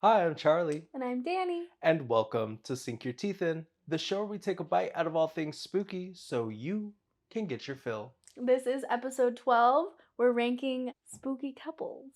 Hi, I'm Charlie, And I'm Danny. and welcome to Sink Your Teeth In, the show where we take a bite out of all things spooky so you can get your fill. This is episode 12. We're ranking spooky couples.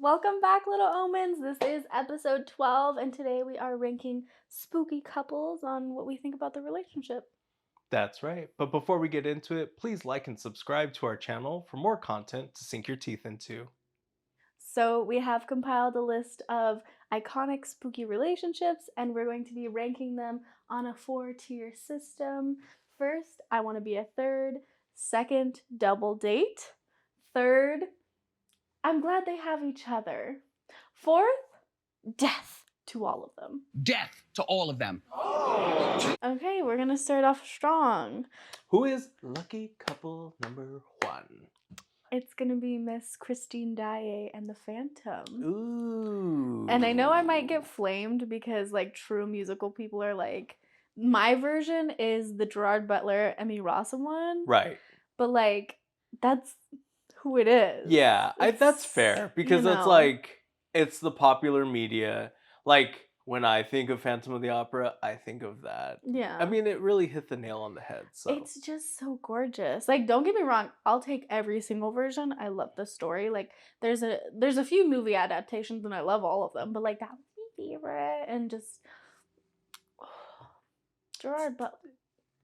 Welcome back, Little Omens. This is episode 12, and today we are ranking spooky couples on what we think about the relationship. That's right. But before we get into it, please like and subscribe to our channel for more content to sink your teeth into. So, we have compiled a list of iconic spooky relationships, and we're going to be ranking them on a 4-tier system. First, I Want to Be a Third. Second, Double Date. Third, I'm glad they have each other. Fourth, death to all of them. Death to all of them. Okay, we're gonna start off strong. Who is lucky couple number 1? It's gonna be Miss Christine Daae and the Phantom. Ooh. And I know I might get flamed because like true musical people are like, my version is the Gerard Butler, Emmy Rossum one. Right. But like, that's who it is. Yeah, that's fair because it's like, it's the popular media. Like, when I think of Phantom of the Opera, I think of that. Yeah. I mean, it really hit the nail on the head. So It's just so gorgeous. Like, don't get me wrong, I'll take every single version. I love the story. Like, there's a few movie adaptations and I love all of them, but like that was my favorite. And just Gerard Butler,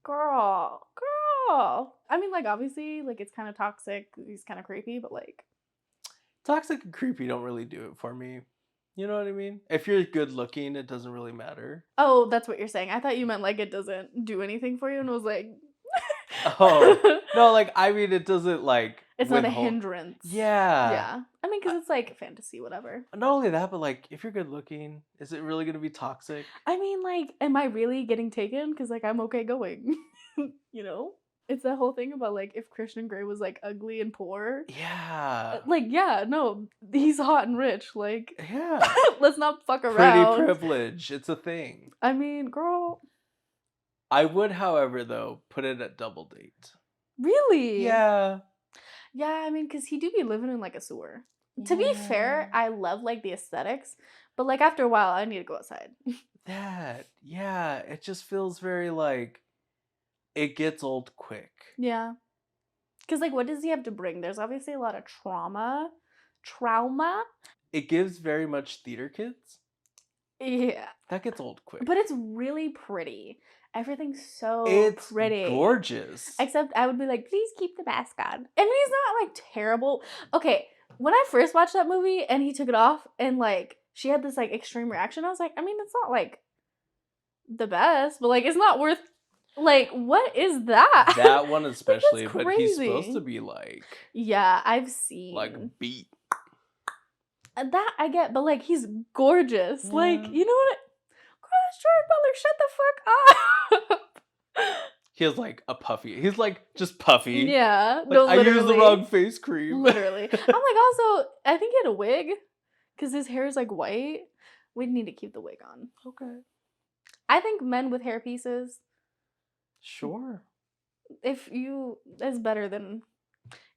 girl. I mean, like, obviously, like, it's kind of toxic. He's kind of creepy, but like, toxic and creepy don't really do it for me. You know what I mean? If you're good looking, it doesn't really matter. oh, that's what you're saying. I thought you meant like it doesn't do anything for you, and I was like, oh no, like I mean, it doesn't like. It's not a hindrance. Yeah. Yeah. I mean, because it's like fantasy, whatever. Not only that, but like, if you're good looking, is it really gonna be toxic? I mean, like, am I really getting taken? Because like I'm okay going. You know? It's that whole thing about like if Christian Grey was like ugly and poor. Yeah. Like, yeah, no, he's hot and rich. Like, yeah. Let's not fuck around. Pretty privilege. It's a thing. I mean, girl. I would, however, though, put it at Double Date. Really? Yeah. Yeah, I mean, because he do be living in like a sewer. To be fair, I love like the aesthetics, but like after a while, I need to go outside. Yeah, it just feels very like it gets old quick. Yeah. Because, like, what does he have to bring? There's obviously a lot of trauma. It gives very much theater kids. Yeah. That gets old quick. But it's really pretty. Everything's so pretty. It's gorgeous. Except I would be like, please keep the mask on. I mean, he's not, like, terrible. Okay, when I first watched that movie and he took it off and, like, she had this, like, extreme reaction, I was like, I mean, it's not, like, the best, but, like, it's not worth... Like, what is that? That one especially, like, but he's supposed to be like... Yeah, I've seen. Like, beat. That I get, but like, he's gorgeous. Yeah. Like, you know what? Gerard Butler, shut the fuck up! He has like a puffy. He's like just puffy. Yeah. Like, no, I used the wrong face cream. Literally. I'm like, also, I think he had a wig. Because his hair is like white. We'd need to keep the wig on. Okay. I think men with hair pieces... Sure. If you... Is better than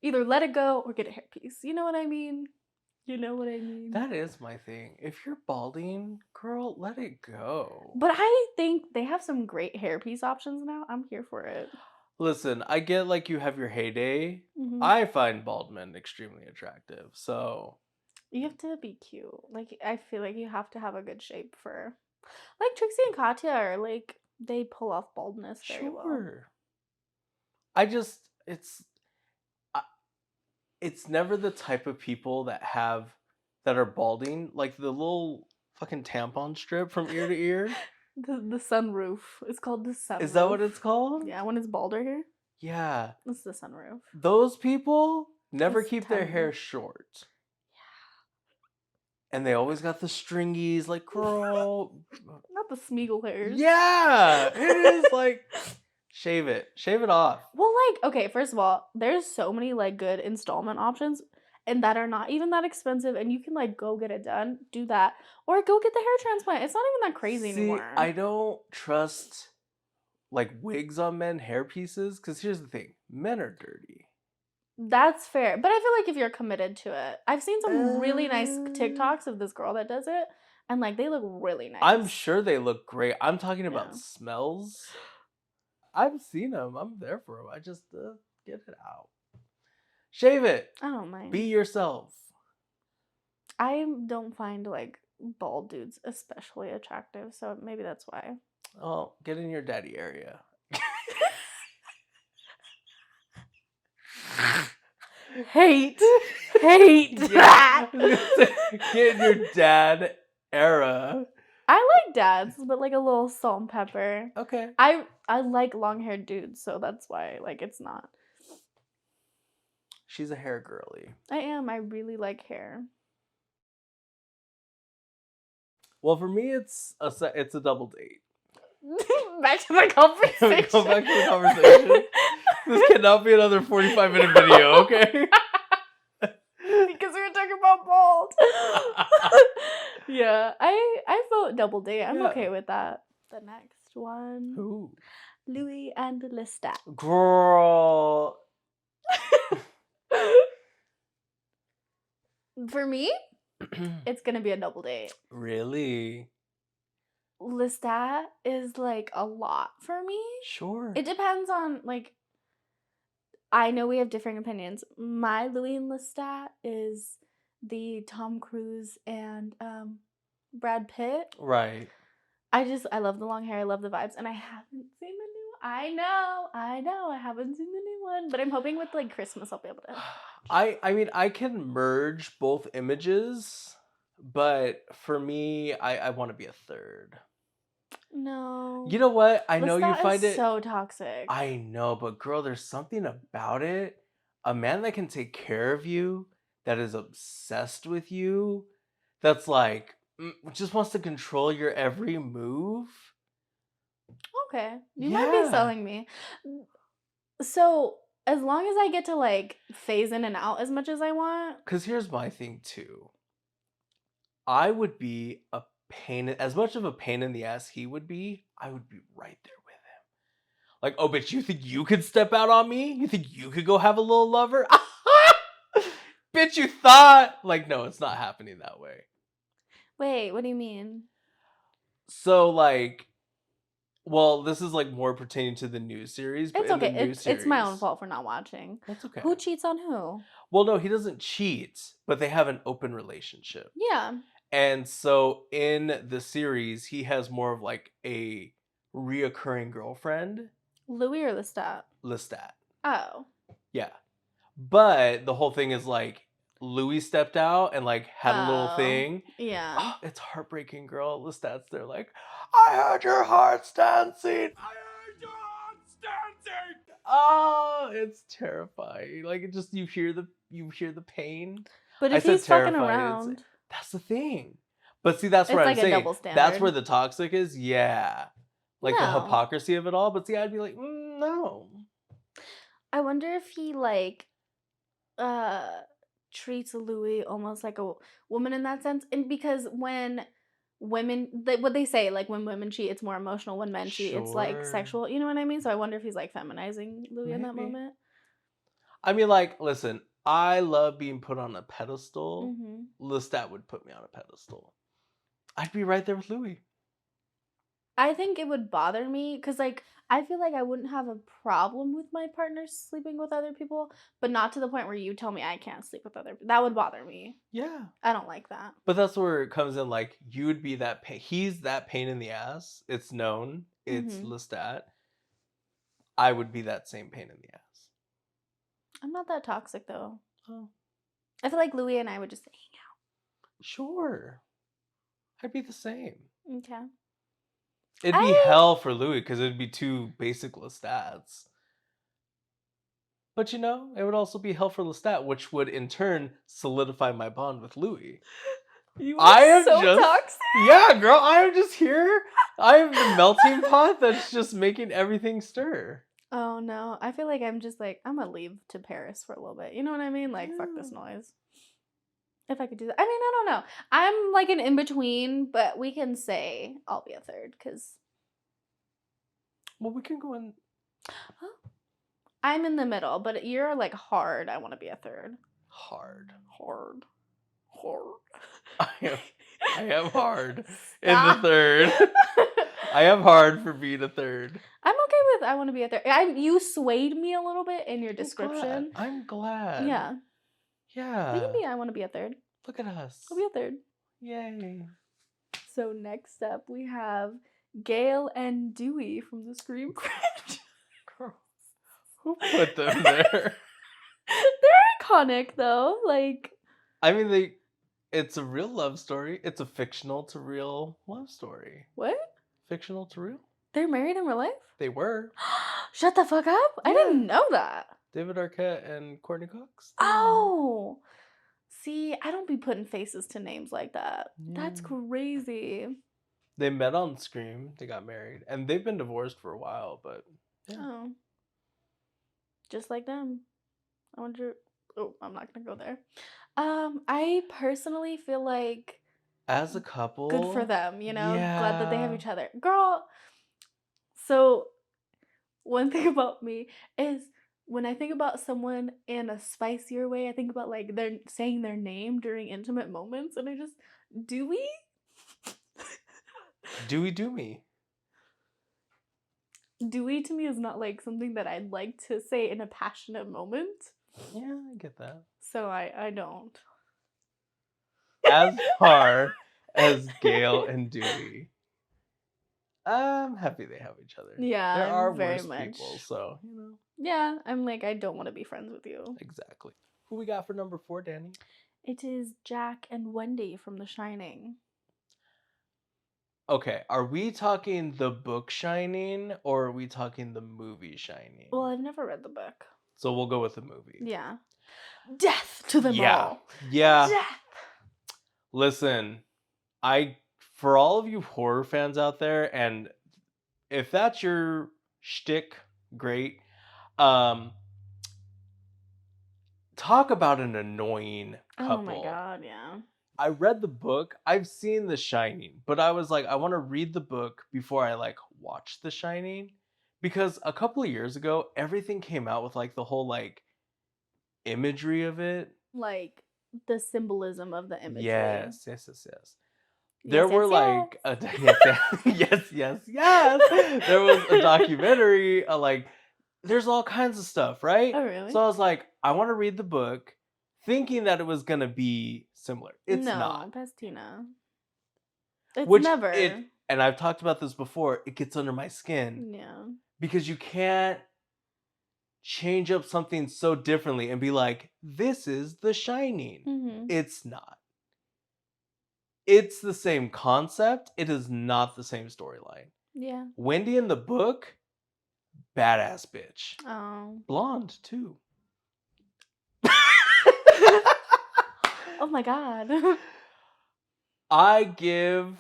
either let it go or get a hairpiece. You know what I mean? You know what I mean? That is my thing. If you're balding, girl, let it go. But I think they have some great hairpiece options now. I'm here for it. Listen, I get like you have your heyday. Mm-hmm. I find bald men extremely attractive, so... You have to be cute. Like, I feel like you have to have a good shape for... Like, Trixie and Katya are like... They pull off baldness very well. I just... It's never the type of people that are balding, like the little fucking tampon strip from ear to ear. the sunroof. It's called the sunroof. Is that what it's called? Yeah, when it's balder here. Yeah. It's the sunroof. Those people never keep their hair short. And they always got the stringies, like, girl. Not the Smeagol hairs. Yeah, it is like, shave it off. Well, like, okay, first of all, there's so many like good installment options and that are not even that expensive, and you can like go get it done, do that, or go get the hair transplant. It's not even that crazy See, anymore. I don't trust like wigs on men, hair pieces, because here's the thing: men are dirty. That's fair, but I feel like if you're committed to it, I've seen some really nice TikToks of this girl that does it, and like they look really nice. I'm sure they look great. I'm talking about Yeah. smells. I've seen them. I'm there for them. I just get it out. Shave it. I don't mind. Be yourself. I don't find like bald dudes especially attractive, so maybe that's why. Oh, get in your daddy area. Hate. Yeah. Get in your dad era. I like dads, but like a little salt and pepper. Okay. I like long haired dudes, so that's why like it's not. She's a hair girly. I am. I really like hair. Well, for me, it's a double date. Back to the conversation. Go back to the conversation. This cannot be another 45-minute video, okay? Because we were talking about bald. Yeah, I vote double date. I'm Yeah. okay with that. The next one. Who? Louis and Lestat. Girl. For me, it's gonna be a double date. Really? Lestat is like a lot for me. Sure. It depends on like. I know we have differing opinions. My Louis and Lestat is the Tom Cruise and Brad Pitt. Right. I love the long hair. I love the vibes, and I haven't seen the new. I know. I haven't seen the new one, but I'm hoping with like Christmas I'll be able to. I mean, I can merge both images, but for me, I want to be a third. No. You know what? I know you Lestat find is it so toxic. I know, but girl, there's something about it. A man that can take care of you, that is obsessed with you, that's like just wants to control your every move. Okay, you might be Yeah. selling me. So as long as I get to like phase in and out as much as I want. Because here's my thing too. I would be a pain, as much of a pain in the ass he would be, I would be right there with him. Like, oh, bitch, you think you could step out on me? You think you could go have a little lover? Bitch, you thought? Like, no, it's not happening that way. Wait, what do you mean? So, like, well, this is like more pertaining to the new series. But It's okay. In the new It's my own series- fault for not watching. That's okay. Who cheats on who? Well, no, he doesn't cheat, but they have an open relationship. Yeah. And so in the series, he has more of like a reoccurring girlfriend, Louis or Lestat? Lestat. Oh. Yeah. But the whole thing is like Louis stepped out and like had a little Oh, thing. Yeah. Oh, it's heartbreaking, girl. Lestat's there like, I heard your heart's dancing. I heard your heart's dancing. Oh, it's terrifying. Like it just you hear the pain. But I if said he's fucking terrified, around, That's the thing. But see, that's It's what like I'm a saying. double That's standard. where the toxic is. Yeah. Like the No. hypocrisy of it all. But see, I'd be like, no. I wonder if he like treats Louis almost like a woman in that sense. And because when women what they say, like when women cheat, it's more emotional. When men cheat, it's like Sure. sexual. You know what I mean? So I wonder if he's like feminizing Louis in that Maybe. moment. I mean, like, listen, I love being put on a pedestal. Hmm. Lestat would put me on a pedestal. I'd be right there with Louis. I think it would bother me because, like, I feel like I wouldn't have a problem with my partner sleeping with other people, but not to the point where you tell me I can't sleep with other people. That would bother me. Yeah. I don't like that. But that's where it comes in. Like, you would be that pain. He's that pain in the ass. It's known. It's Mhm. Lestat. I would be that same pain in the ass. I'm not that toxic, though. Oh, I feel like Louis and I would just hang sure. I'd be the same. out. Okay. It'd be I- hell for Louis because it'd be two basic Lestats. But you know, it would also be hell for Lestat, which would in turn solidify my bond with Louis. You I are am so just toxic. Yeah, girl, I am just here. I am the melting pot that's just making everything stir. Oh no, I feel like I'm just like I'm gonna leave to Paris for a little bit. You know what I mean? Like fuck this Yeah. noise. If I could do that, I mean I don't know. I'm like an in between, but we can say I'll be a third because Well, we can go in. I'm in the middle. But you're like hard. I want to be a third. Hard. Hard. I am hard in the Stop. third. I am hard for being a third. I'm okay with I want to be a third. You swayed me a little bit in your description. I'm glad. Yeah. Yeah. We can be I want to be a third. Look at us. I'll be a third. Yay. So next up we have Gail and Dewey from the Scream franchise. Girl, who put them there? They're iconic though. Like I mean, it's a real love story. It's a fictional to real love story. what? Fictional to real? They're married in real life? They were. Shut the fuck up! I didn't know that. David Arquette and Courtney Cox. Oh, see, I don't be putting faces to names like that. That's Yeah. crazy. They met on Scream. They got married. And they've been divorced for a while, but yeah. Oh, just like them. I wonder. Oh, I'm not gonna go there. I personally feel like As a couple. good for them. You know, glad that they have Yeah. each other, girl. So, one thing about me is when I think about someone in a spicier way, I think about like they're saying their name during intimate moments, and I just Dewey. Dewey do me. Dewey to me is not like something that I'd like to say in a passionate moment. Yeah, I get that. So I don't. As far as Gail and Dewey, I'm happy they have each other. Yeah, There are I'm very worse much. people, so, you know. Yeah, I'm like I don't want to be friends with you. Exactly. Who we got for number 4, Danny? It is Jack and Wendy from The Shining. Okay, are we talking the book Shining or are we talking the movie Shining? Well, I've never read the book. So we'll go with the movie. Yeah. Death to them all. Yeah. Death. Listen, for all of you horror fans out there, and if that's your shtick, great. Talk about an annoying couple. Oh my god, yeah. I read the book. I've seen The Shining, but I was like, I want to read the book before I like watch The Shining, because a couple of years ago, everything came out with like the whole like imagery of it. Like the symbolism of the imagery. Yes. Yes, There were yes, like yes. There was a documentary. Like, there's all kinds of stuff, right? Oh, really? So I was like, I want to read the book, thinking that it was gonna be similar. It's not. Pastina. It's Which never. And I've talked about this before. It gets under my skin Yeah. because you can't change up something so differently and be like, this is The Shining. Mm-hmm. It's not. It's the same concept. It is not the same storyline. Yeah. Wendy in the book, badass bitch. Oh. Blonde, too. Oh my god. I give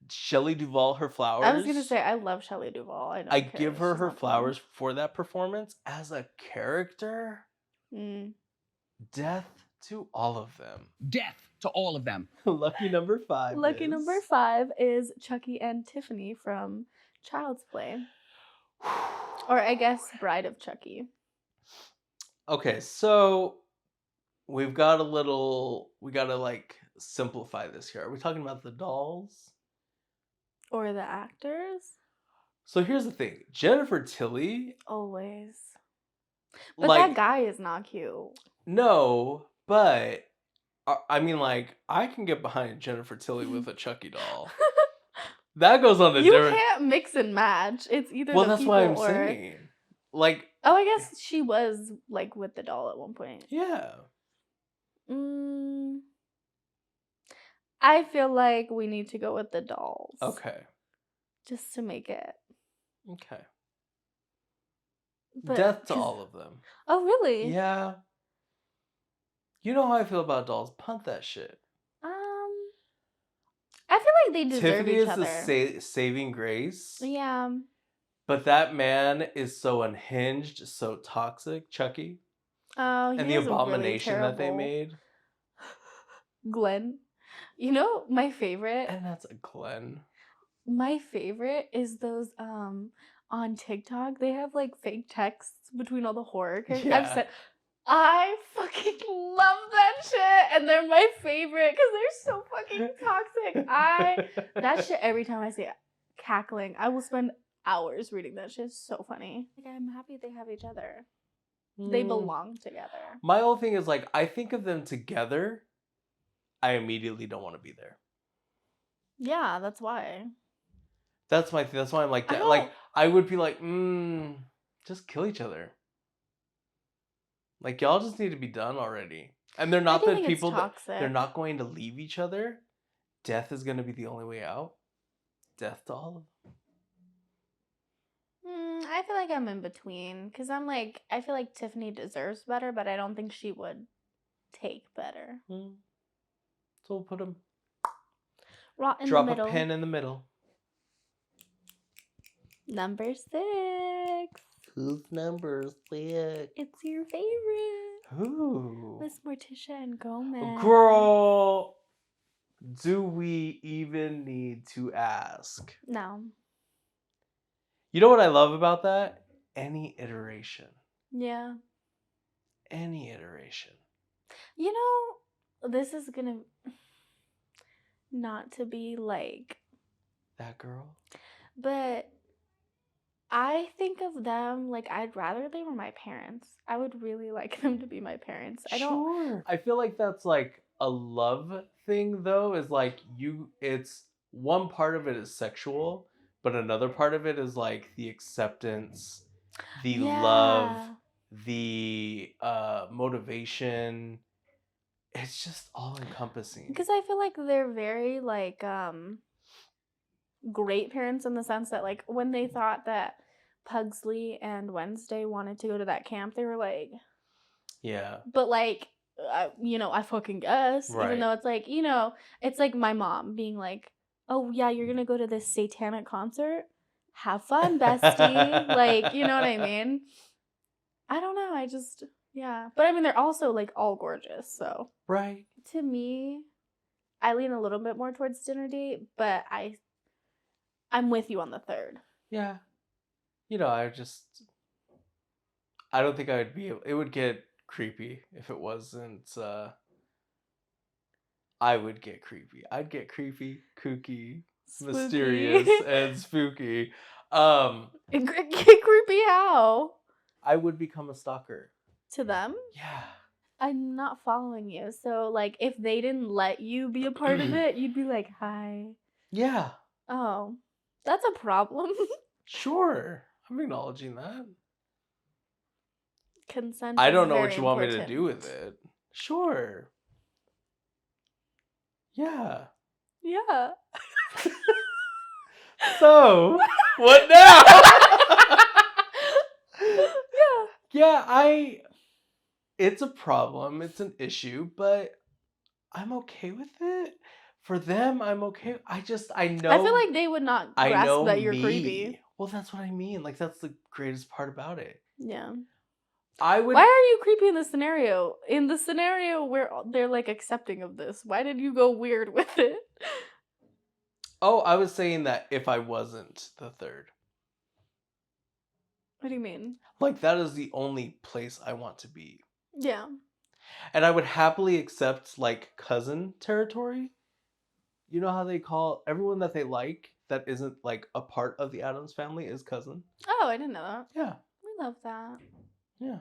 Shelley Duvall her flowers. I was gonna say I love Shelley Duvall. I give her her flowers for that performance. As a character, death to all of them. Death to all of them. Lucky number 5. Lucky number 5 is Chucky and Tiffany from Child's Play. Or I guess Bride of Chucky. Okay, so we gotta like simplify this here. Are we talking about the dolls? Or the actors? So here's the thing. Jennifer Tilly. Always. But like, that guy is not cute. No, but I mean, like, I can get behind Jennifer Tilly with a Chucky doll. That goes on the You different. can't mix and match. It's either Well, the that's people why I'm or... saying. Like. Oh, I guess she was like with the doll at one point. Yeah. I feel like we need to go with the dolls. Okay. Just to make it. Okay. But, Death to all of them. Oh, really? Yeah. You know how I feel about dolls. Punt that shit. like they deserve Tiffany each is other. the saving grace. Yeah. But that man is so unhinged, so toxic, Chucky. Oh, And he the is really abomination that they terrible. made. Glenn. You know, my favorite. And that's a Glenn. My favorite is those on TikTok. They have like fake texts between all the horror characters. Yeah. I fucking love that shit, and they're my favorite because they're so fucking toxic. That shit, every time I see it, cackling, I will spend hours reading that shit. It's so funny. Like, I'm happy they have each other. They belong together. My whole thing is like, I think of them together, I immediately don't want to be there. Yeah, that's why. That's why I'm like that. Like, I would be like, just kill each other. Like, y'all just need to be done already. And they're not the people that they're not going to leave each other. Death is going to be the only way out. Death to all of them. I feel like I'm in between because I'm like, I feel like Tiffany deserves better, but I don't think she would take better. So we'll put them. Drop a pin in the middle. Number 6. Who's number 6? It's your favorite. Who? Miss Morticia and Gomez. Girl, do we even need to ask? No. You know what I love about that? Any iteration. Yeah. Any iteration. You know, this is gonna not to be like that girl, but I think of them like I'd rather they were my parents. I would really like them to be my parents. I feel like that's like a love thing though, is like it's one part of it is sexual, but another part of it is like the acceptance, the love, the motivation. It's just all encompassing. Because I feel like they're very like great parents in the sense that like when they thought that Pugsley and Wednesday wanted to go to that camp, they were like, yeah. But like, I fucking guess. Right. Even though it's like, it's like my mom being like, oh yeah, you're gonna go to this satanic concert? Have fun, bestie. Like, you know what I mean? I don't know. Yeah. But I mean, they're also like all gorgeous. So right. To me, I lean a little bit more towards dinner date, but I'm with you on the third. Yeah. I don't think I would be able, it would get creepy if it wasn't, I would get creepy. I'd get creepy, kooky, spooky. Mysterious, and spooky. Get creepy how? I would become a stalker. To them? Yeah. I'm not following you. So, like, if they didn't let you be a part of it, you'd be like, hi. Yeah. Oh, that's a problem. Sure. I'm acknowledging that. Consent. I don't know what you want me to do with it. Sure. Yeah. Yeah. So, what now? Yeah, it's a problem, it's an issue, but I'm okay with it. For them, I'm okay. I know. I feel like they would not grasp that you're creepy. Well, that's what I mean. Like, that's the greatest part about it. Yeah. Why are you creepy in this scenario? In the scenario where they're like accepting of this, why did you go weird with it? Oh, I was saying that if I wasn't the third. What do you mean? Like, that is the only place I want to be. Yeah. And I would happily accept, like, cousin territory. You know how they call everyone that they like that isn't, like, a part of the Addams family is cousin? Oh, I didn't know that. Yeah. We love that. Yeah.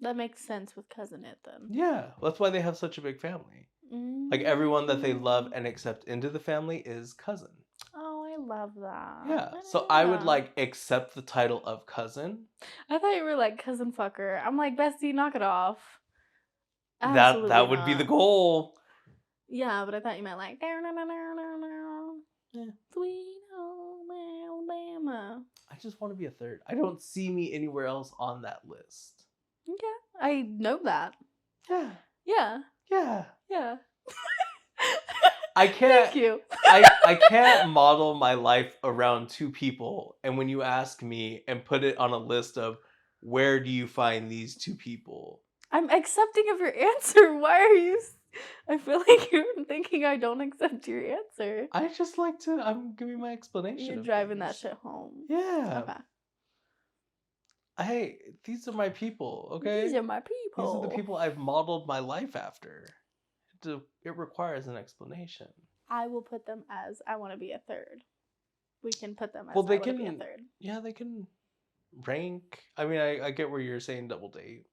That makes sense with cousin it then. Yeah. That's why they have such a big family. Like, everyone that they love and accept into the family is cousin. Oh, I love that. Yeah. So I would, like, accept the title of cousin. I thought you were, like, cousin fucker. I'm like, bestie, knock it off. Absolutely that would be the goal. Yeah, but I thought you meant, like, sweet home Alabama. I just want to be a third. I don't see me anywhere else on that list. Okay. I know that. Yeah. Yeah. Yeah. Yeah. I can't. Thank you. I can't model my life around two people. And when you ask me and put it on a list of where do you find these two people? I'm accepting of your answer. Why are you? I feel like you're thinking I don't accept your answer. I just like to. I'm giving my explanation. You're of driving that things. shit home. Yeah. Okay. Hey, these are my people. Okay. These are my people. These are the people I've modeled my life after. It requires an explanation. I will put them as I want to be a third. We can put them as Well, I they want to be a can. third. Yeah, they can rank. I mean, I get where you're saying double date.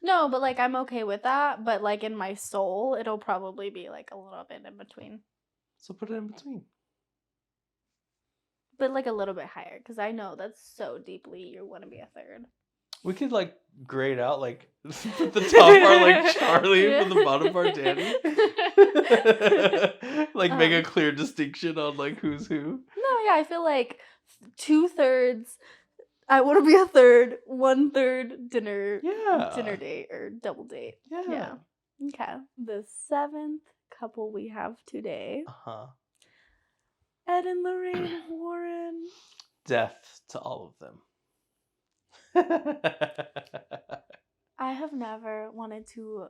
No, but like I'm okay with that. But like in my soul, it'll probably be like a little bit in between. So put it in between. But like a little bit higher, because I know that's so deeply you want to be a third. We could like grade out like put the top part like Charlie Yeah. and the bottom part Danny. Like make a clear distinction on like who's who. No, yeah, I feel like 2/3. I want to be a third. 1/3 dinner. Yeah. Dinner date or double date. Yeah. Okay. The 7th couple we have today. Uh-huh. Ed and Lorraine Warren. Death to all of them. I have never wanted to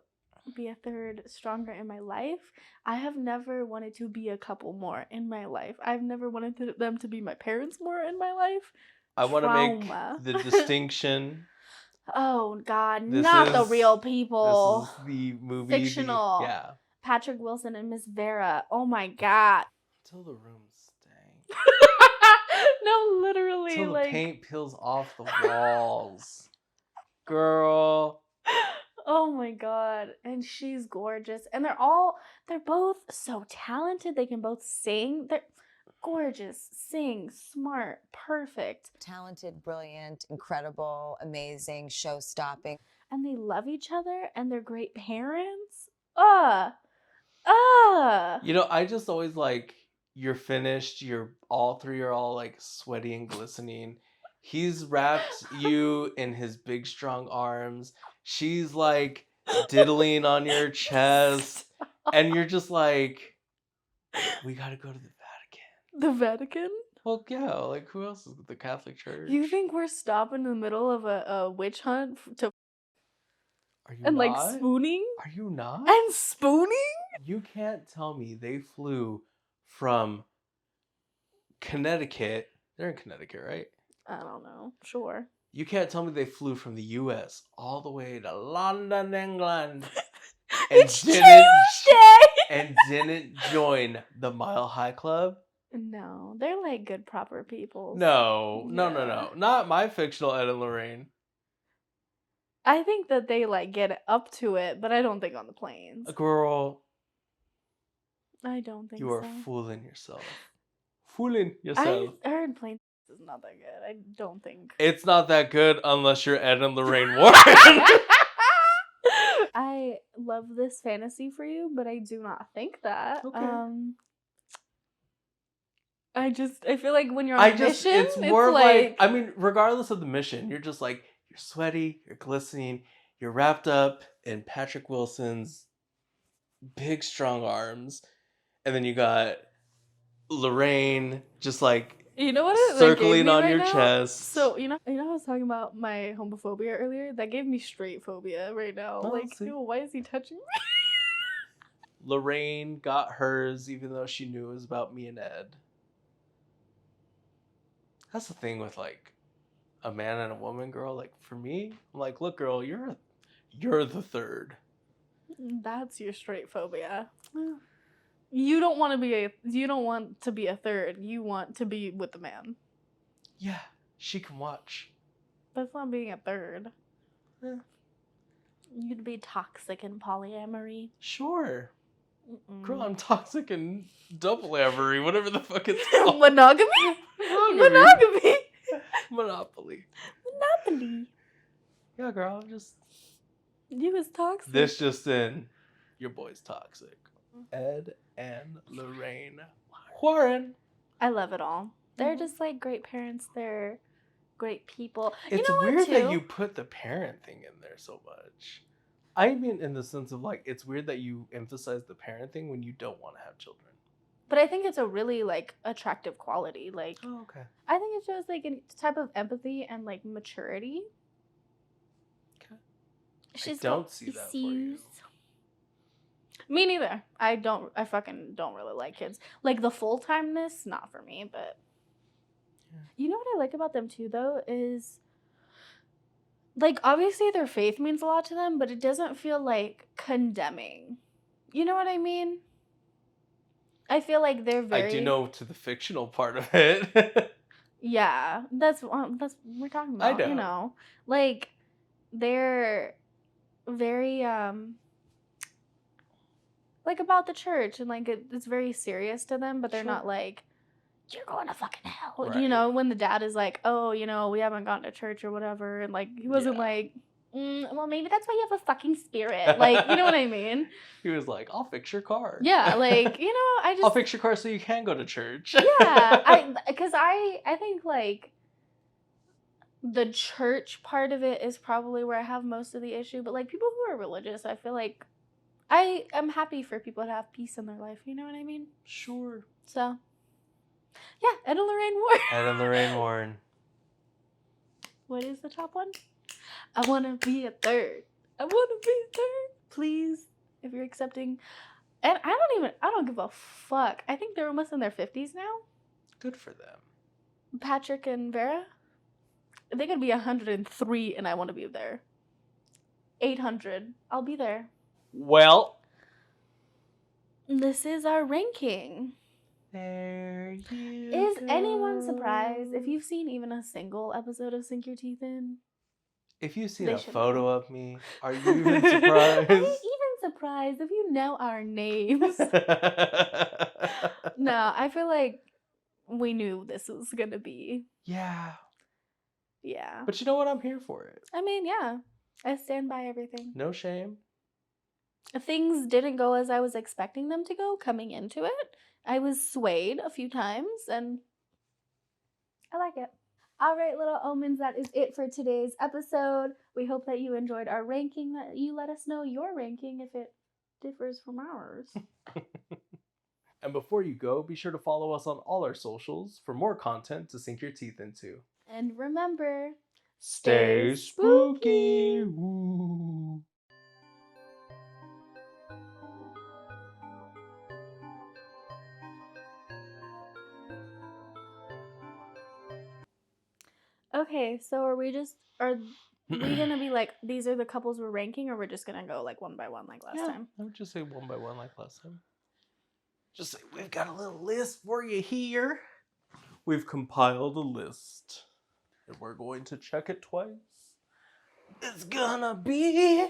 be a third stronger in my life. I have never wanted to be a couple more in my life. I've never wanted them to be my parents more in my life. I want to Trauma. make the distinction. Oh God, This not the is- real people. This is the movie. Fictional. Yeah. Patrick Wilson and Miss Vera. Oh my God. Till the room stank. No, literally, Till the like paint peels off the walls. Girl. oh my God. And she's gorgeous. And they're both so talented. They can both sing. They're gorgeous, sing, smart, perfect. Talented, brilliant, incredible, amazing, show-stopping. And they love each other and they're great parents. You know, I just always like, you're finished, all three are all like sweaty and glistening. He's wrapped you in his big strong arms. She's like diddling on your chest. And you're just like, we gotta go to the Vatican. The Vatican? Well, yeah, like who else is the Catholic Church? You think we're stopping in the middle of a witch hunt Are you and not? like spooning? Are you not? And spooning? You can't tell me they flew from Connecticut. They're in Connecticut, right? I don't know. Sure. You can't tell me they flew from the U.S. all the way to London, England, It's didn't- Tuesday! and didn't join the Mile High Club. No, they're like good, proper people. No, Yeah. not my fictional Ed and Lorraine. I think that they like get up to it, but I don't think on the planes. Girl, I don't think you are so. fooling yourself. Fooling I yourself. heard planes is not that good. I don't think. It's not that good unless you're Ed and Lorraine Warren. I love this fantasy for you, but I do not think that. Okay. I feel like when you're on a mission, it's more of like, I mean, regardless of the mission, you're just like, you're sweaty, you're glistening, you're wrapped up in Patrick Wilson's big strong arms, and then you got Lorraine just like you know what it circling gave me on right your now? chest. So you know I was talking about my homophobia earlier. That gave me straight phobia right now. Oh, like, see. ew, why is he touching me? Lorraine got hers even though she knew it was about me and Ed. That's the thing with like a man and a woman, girl. Like for me, I'm like, look, girl, you're the third. That's your straight phobia. You don't want to be a third. You want to be with the man. Yeah, she can watch. That's not being a third. Yeah. You'd be toxic in polyamory. Sure. Mm-mm. Girl, I'm toxic and double amory, whatever the fuck it's called. Monogamy? Monogamy. Monopoly. Monopoly. Yeah, girl, I'm just... You was toxic. This just in. Your boy's toxic. Ed and Lorraine Warren. I love it all. They're Mhm. just like great parents. They're great people. It's you know weird what, that too? you put the parent thing in there so much. I mean, in the sense of like, it's weird that you emphasize the parent thing when you don't want to have children. But I think it's a really like attractive quality. Like Oh, okay. I think it shows like a type of empathy and like maturity. Okay. She's don't got see that for you. issues. Me neither. I fucking don't really like kids. Like the full-timeness, not for me, but Yeah. you know what I like about them too though is like obviously their faith means a lot to them, but it doesn't feel like condemning. You know what I mean? I feel like they're very I do know to the fictional part of it. Yeah, that's what we're talking about, know. you know. Like they're very like about the church and like it's very serious to them, but they're Sure. not like you're going to fucking hell. You Right. know, when the dad is like, "Oh, you know, we haven't gone to church or whatever." And like he wasn't Yeah. like, well, maybe that's why you have a fucking spirit. Like, you know what I mean? He was like, "I'll fix your car." Yeah, like, you know, I just I'll fix your car so you can go to church. yeah, because I think like the church part of it is probably where I have most of the issue. But like people who are religious, I feel like I am happy for people to have peace in their life. You know what I mean? Sure. So yeah, Ed and Lorraine Warren. Ed and Lorraine Warren. What is the top one? I want to be a third. I want to be a third. Please, if you're accepting. And I don't give a fuck. I think they're almost in their 50s now. Good for them. Patrick and Vera. They could be 103 and I want to be there. 800. I'll be there. Well, This is our ranking. there you Is go. anyone surprised if you've seen even a single episode of Sink Your Teeth In? If you've seen They a should photo know. of me, are you even Are surprised? you even surprised if you know our names? No, I feel like we knew this was gonna be. Yeah. Yeah. But you know what? I'm here for it. I mean, yeah. I stand by everything. No shame. Things didn't go as I was expecting them to go coming into it. I was swayed a few times and I like it. All right, Little Omens, that is it for today's episode. We hope that you enjoyed our ranking, that you let us know your ranking if it differs from ours. And before you go, be sure to follow us on all our socials for more content to sink your teeth into. And remember, Stay Stay spooky. Woo. okay, so are we gonna be like, these are the couples we're ranking, or we're just gonna go like one by one like last time? I would just say one by one like last time. Just say, we've got a little list for you here. We've compiled a list. And we're going to check it twice. It's gonna be